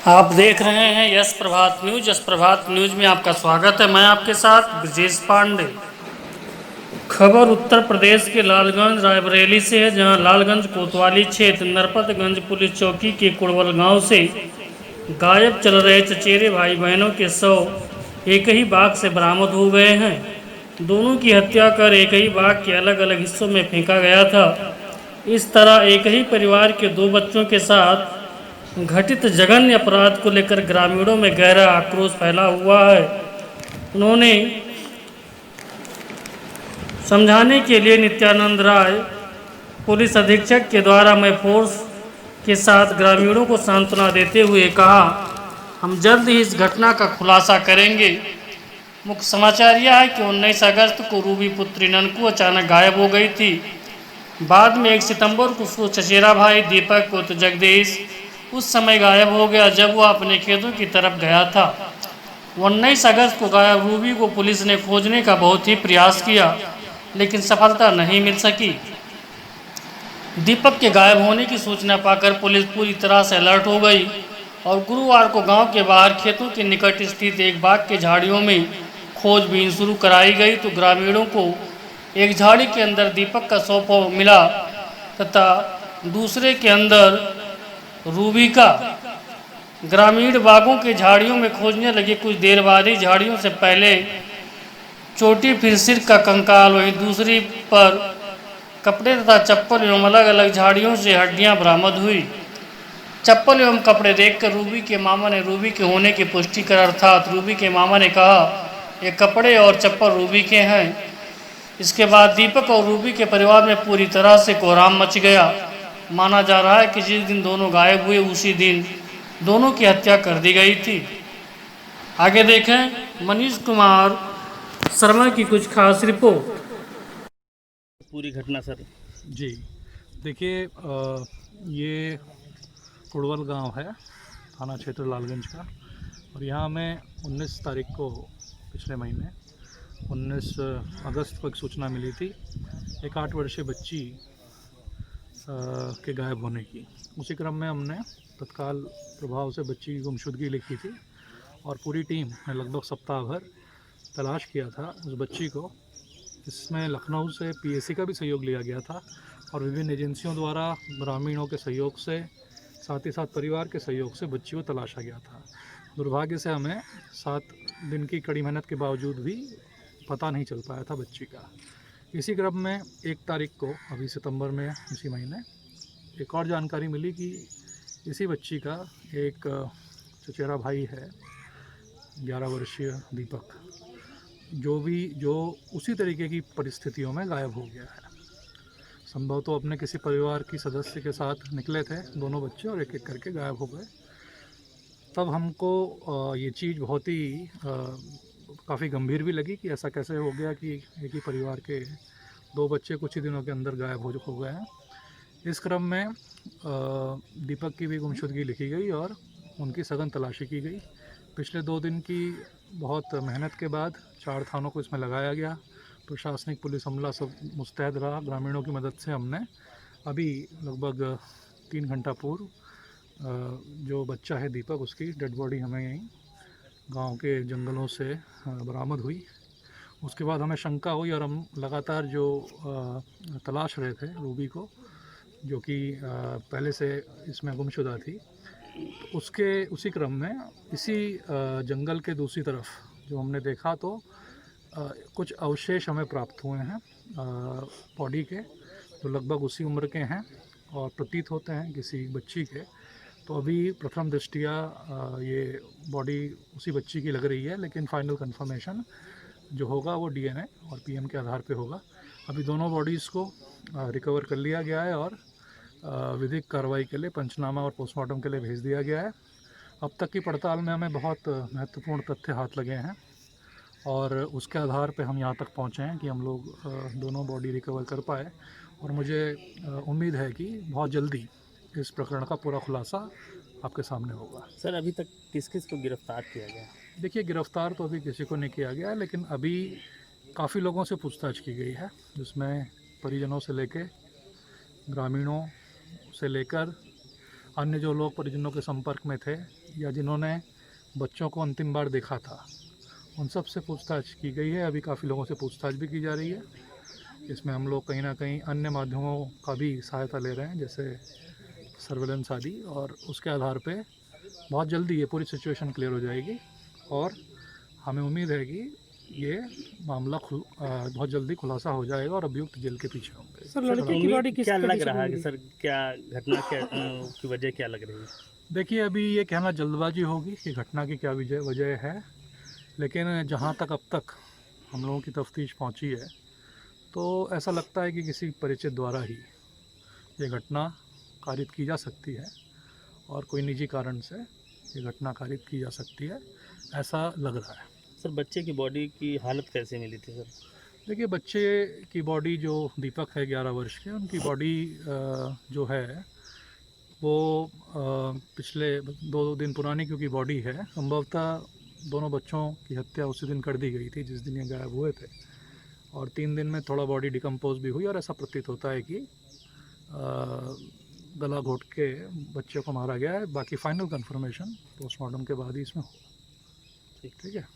आप देख रहे हैं यस प्रभात न्यूज। यस प्रभात न्यूज में आपका स्वागत है। मैं आपके साथ ब्रजेश पांडे। खबर उत्तर प्रदेश के लालगंज रायबरेली से है, जहां लालगंज कोतवाली क्षेत्र नरपतगंज पुलिस चौकी के कुड़वल गांव से गायब चल रहे चचेरे भाई बहनों के शव एक ही बाग से बरामद हो गए हैं। दोनों की हत्या कर एक ही बाग के अलग अलग हिस्सों में फेंका गया था। इस तरह एक ही परिवार के दो बच्चों के साथ घटित जघन्य अपराध को लेकर ग्रामीणों में गहरा आक्रोश फैला हुआ है। उन्होंने समझाने के लिए नित्यानंद राय पुलिस अधीक्षक के द्वारा मैं फोर्स के साथ ग्रामीणों को सांत्वना देते हुए कहा, हम जल्द ही इस घटना का खुलासा करेंगे। मुख्य समाचार यह है कि 19 अगस्त को रूबी पुत्री ननकू अचानक गायब हो गई थी। बाद में 1 सितंबर को उसका चचेरा भाई दीपक पुत्र जगदीश उस समय गायब हो गया जब वह अपने खेतों की तरफ गया था। 19 अगस्त को गायब रूबी को पुलिस ने खोजने का बहुत ही प्रयास किया, लेकिन सफलता नहीं मिल सकी। दीपक के गायब होने की सूचना पाकर पुलिस पूरी तरह से अलर्ट हो गई और गुरुवार को गांव के बाहर खेतों के निकट स्थित एक बाग के झाड़ियों में खोजबीन शुरू कराई गई तो ग्रामीणों को एक झाड़ी के अंदर दीपक का शव मिला तथा दूसरे के अंदर रूबी का। ग्रामीण बागों के झाड़ियों में खोजने लगे। कुछ देर बाद ही झाड़ियों से पहले चोटी फिर सिर का कंकाल, वहीं दूसरी पर कपड़े तथा चप्पल एवं अलग अलग झाड़ियों से हड्डियां बरामद हुई। चप्पल एवं कपड़े देखकर रूबी के मामा ने रूबी के होने की पुष्टि कर, अर्थात रूबी के मामा ने कहा ये कपड़े और चप्पल रूबी के हैं। इसके बाद दीपक और रूबी के परिवार में पूरी तरह से कोहराम मच गया। माना जा रहा है कि जिस दिन दोनों गायब हुए उसी दिन दोनों की हत्या कर दी गई थी। आगे देखें मनीष कुमार शर्मा की कुछ खास रिपोर्ट। पूरी घटना सर जी देखिए, ये कुड़वल गांव है, थाना क्षेत्र लालगंज का। और यहाँ में 19 तारीख को पिछले महीने 19 अगस्त को एक सूचना मिली थी एक 8 वर्षीय बच्ची के गायब होने की। उसी क्रम में हमने तत्काल प्रभाव से बच्ची की गुमशुदगी लिखी थी और पूरी टीम ने लगभग सप्ताह भर तलाश किया था उस बच्ची को। इसमें लखनऊ से पीएसी का भी सहयोग लिया गया था और विभिन्न एजेंसियों द्वारा ग्रामीणों के सहयोग से, साथ ही साथ परिवार के सहयोग से बच्ची को तलाशा गया था। दुर्भाग्य से हमें 7 दिन की कड़ी मेहनत के बावजूद भी पता नहीं चल पाया था बच्ची का। इसी क्रम में 1 तारीख को अभी सितंबर में इसी महीने एक और जानकारी मिली कि इसी बच्ची का एक चचेरा भाई है 11 वर्षीय दीपक, जो उसी तरीके की परिस्थितियों में गायब हो गया है। संभव तो अपने किसी परिवार की सदस्य के साथ निकले थे दोनों बच्चे और एक एक करके गायब हो गए। तब हमको ये चीज़ बहुत ही काफ़ी गंभीर भी लगी कि ऐसा कैसे हो गया कि एक ही परिवार के 2 बच्चे कुछ ही दिनों के अंदर गायब हो गए हैं। इस क्रम में दीपक की भी गुमशुदगी लिखी गई और उनकी सघन तलाशी की गई। पिछले 2 दिन की बहुत मेहनत के बाद 4 थानों को इसमें लगाया गया। प्रशासनिक पुलिस अमला सब मुस्तैद रहा। ग्रामीणों की मदद से हमने अभी लगभग 3 घंटा पूर्व जो बच्चा है दीपक, उसकी डेड बॉडी हमें यहीं गांव के जंगलों से बरामद हुई। उसके बाद हमें शंका हुई और हम लगातार जो तलाश रहे थे रूबी को, जो कि पहले से इसमें गुमशुदा थी, तो उसी क्रम में इसी जंगल के दूसरी तरफ जो हमने देखा तो कुछ अवशेष हमें प्राप्त हुए हैं बॉडी के, जो लगभग उसी उम्र के हैं और प्रतीत होते हैं किसी बच्ची के। तो अभी प्रथम दृष्टिया ये बॉडी उसी बच्ची की लग रही है, लेकिन फाइनल कंफर्मेशन जो होगा वो डीएनए और पीएम के आधार पे होगा। अभी दोनों बॉडीज़ को रिकवर कर लिया गया है और विधिक कार्रवाई के लिए पंचनामा और पोस्टमार्टम के लिए भेज दिया गया है। अब तक की पड़ताल में हमें बहुत महत्वपूर्ण तथ्य हाथ लगे हैं और उसके आधार पे हम यहाँ तक पहुँचे हैं कि हम लोग दोनों बॉडी रिकवर कर पाए। और मुझे उम्मीद है कि बहुत जल्दी इस प्रकरण का पूरा खुलासा आपके सामने होगा। सर अभी तक किस किस को गिरफ्तार किया गया? देखिए, गिरफ्तार तो अभी किसी को नहीं किया गया, लेकिन अभी काफ़ी लोगों से पूछताछ की गई है, जिसमें परिजनों से लेके, ग्रामीणों से लेकर अन्य जो लोग परिजनों के संपर्क में थे, या जिन्होंने बच्चों को अंतिम बार देखा था, उन सब से पूछताछ की गई है। अभी काफ़ी लोगों से पूछताछ भी की जा रही है। इसमें हम लोग कहीं ना कहीं अन्य माध्यमों का भी सहायता ले रहे हैं, जैसे सर्वेलेंस आदि, और उसके आधार पे बहुत जल्दी ये पूरी सिचुएशन क्लियर हो जाएगी और हमें उम्मीद है कि ये मामला बहुत जल्दी खुलासा हो जाएगा और अभियुक्त जेल के पीछे होंगे। सर लड़के की बॉडी किस क्या लग कंडीशन रहा में है कि मिली? सर क्या घटना क्या की वजह क्या लग रही है? देखिए, अभी ये कहना जल्दबाजी होगी कि घटना की क्या वजह है, लेकिन जहाँ तक अब तक हम लोगों की तफ्तीश पहुँची है तो ऐसा लगता है कि किसी परिचित द्वारा ही ये घटना कारित की जा सकती है और कोई निजी कारण से ये घटना कारित की जा सकती है, ऐसा लग रहा है। सर बच्चे की बॉडी की हालत कैसे मिली थी सर? देखिए, बच्चे की बॉडी जो दीपक है 11 वर्ष के, उनकी बॉडी जो है वो पिछले 2 दिन पुरानी क्योंकि बॉडी है, संभवतः दोनों बच्चों की हत्या उसी दिन कर दी गई थी जिस दिन ये गायब हुए थे, और 3 दिन में थोड़ा बॉडी डिकम्पोज भी हुई और ऐसा प्रतीत होता है कि गला घोट के बच्चे को मारा गया है। बाकी फाइनल कंफर्मेशन पोस्टमार्टम के बाद ही इसमें होगा। ठीक है।